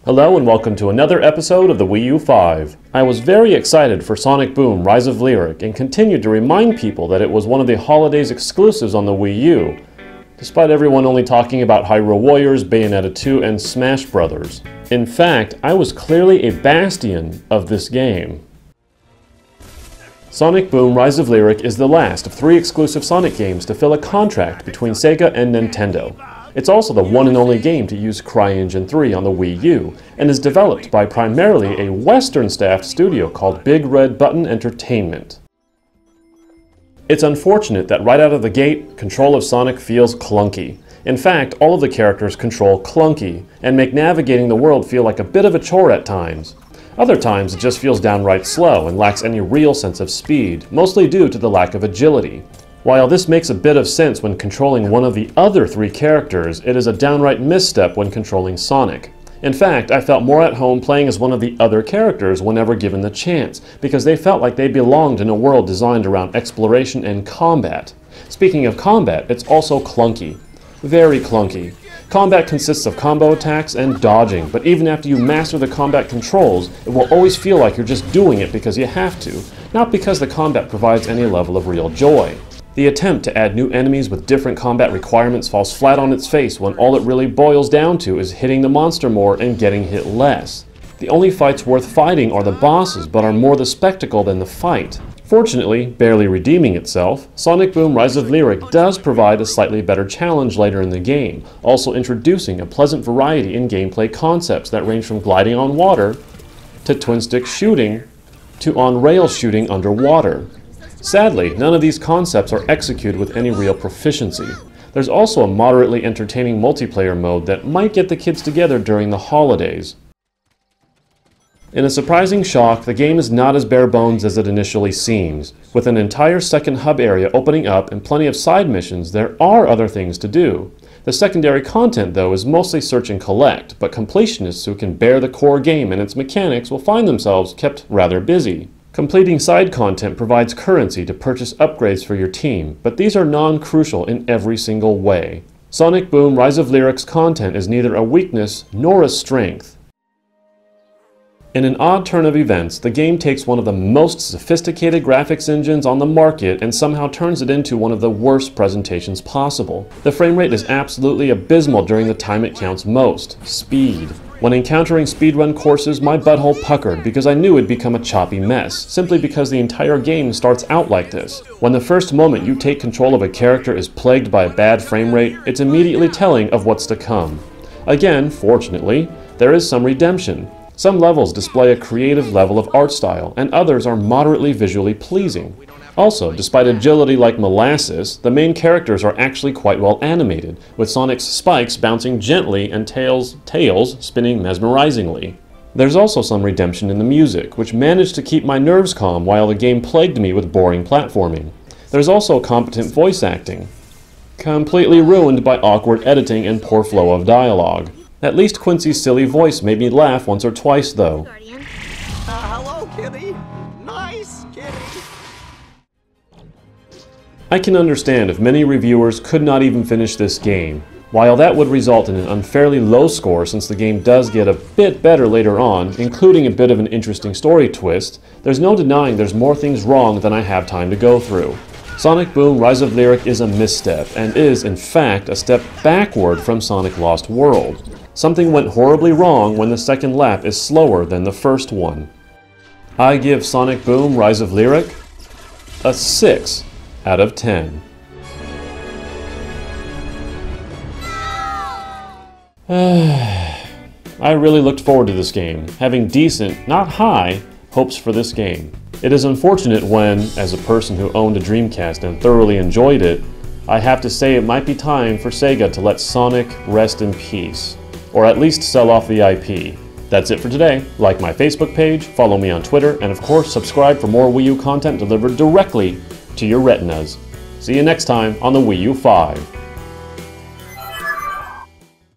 Hello and welcome to another episode of the Wii U 5. I was very excited for Sonic Boom Rise of Lyric and continued to remind people that it was one of the holidays exclusives on the Wii U, despite everyone only talking about Hyrule Warriors, Bayonetta 2, and Smash Brothers. In fact, I was clearly a bastion of this game. Sonic Boom Rise of Lyric is the last of 3 exclusive Sonic games to fill a contract between Sega and Nintendo. It's also the one and only game to use CryEngine 3 on the Wii U, and is developed by primarily a Western-staffed studio called Big Red Button Entertainment. It's unfortunate that right out of the gate, control of Sonic feels clunky. In fact, all of the characters control clunky, and make navigating the world feel like a bit of a chore at times. Other times it just feels downright slow and lacks any real sense of speed, mostly due to the lack of agility. While this makes a bit of sense when controlling one of the other 3 characters, it is a downright misstep when controlling Sonic. In fact, I felt more at home playing as one of the other characters whenever given the chance, because they felt like they belonged in a world designed around exploration and combat. Speaking of combat, it's also clunky. Very clunky. Combat consists of combo attacks and dodging, but even after you master the combat controls, it will always feel like you're just doing it because you have to, not because the combat provides any level of real joy. The attempt to add new enemies with different combat requirements falls flat on its face when all it really boils down to is hitting the monster more and getting hit less. The only fights worth fighting are the bosses, but are more the spectacle than the fight. Fortunately, barely redeeming itself, Sonic Boom Rise of Lyric does provide a slightly better challenge later in the game, also introducing a pleasant variety in gameplay concepts that range from gliding on water, to twin-stick shooting, to on-rail shooting underwater. Sadly, none of these concepts are executed with any real proficiency. There's also a moderately entertaining multiplayer mode that might get the kids together during the holidays. In a surprising shock, the game is not as bare bones as it initially seems. With an entire second hub area opening up and plenty of side missions, there are other things to do. The secondary content, though, is mostly search and collect, but completionists who can bear the core game and its mechanics will find themselves kept rather busy. Completing side content provides currency to purchase upgrades for your team, but these are non-crucial in every single way. Sonic Boom Rise of Lyric's content is neither a weakness nor a strength. In an odd turn of events, the game takes one of the most sophisticated graphics engines on the market and somehow turns it into one of the worst presentations possible. The frame rate is absolutely abysmal during the time it counts most: speed. When encountering speedrun courses, my butthole puckered because I knew it'd become a choppy mess, simply because the entire game starts out like this. When the first moment you take control of a character is plagued by a bad frame rate, it's immediately telling of what's to come. Again, fortunately, there is some redemption. Some levels display a creative level of art style, and others are moderately visually pleasing. Also, despite agility like molasses, the main characters are actually quite well animated, with Sonic's spikes bouncing gently and Tails' spinning mesmerizingly. There's also some redemption in the music, which managed to keep my nerves calm while the game plagued me with boring platforming. There's also competent voice acting, completely ruined by awkward editing and poor flow of dialogue. At least Quincy's silly voice made me laugh once or twice, though. Hello, kitty. Nice kitty. I can understand if many reviewers could not even finish this game. While that would result in an unfairly low score since the game does get a bit better later on, including a bit of an interesting story twist, there's no denying there's more things wrong than I have time to go through. Sonic Boom Rise of Lyric is a misstep, and is, in fact, a step backward from Sonic Lost World. Something went horribly wrong when the second lap is slower than the first one. I give Sonic Boom Rise of Lyric a 6 out of 10. I really looked forward to this game, having decent, not high, hopes for this game. It is unfortunate when, as a person who owned a Dreamcast and thoroughly enjoyed it, I have to say it might be time for Sega to let Sonic rest in peace. Or at least sell off the IP. That's it for today. Like my Facebook page, follow me on Twitter, and of course subscribe for more Wii U content delivered directly to your retinas. See you next time on the Wii U 5.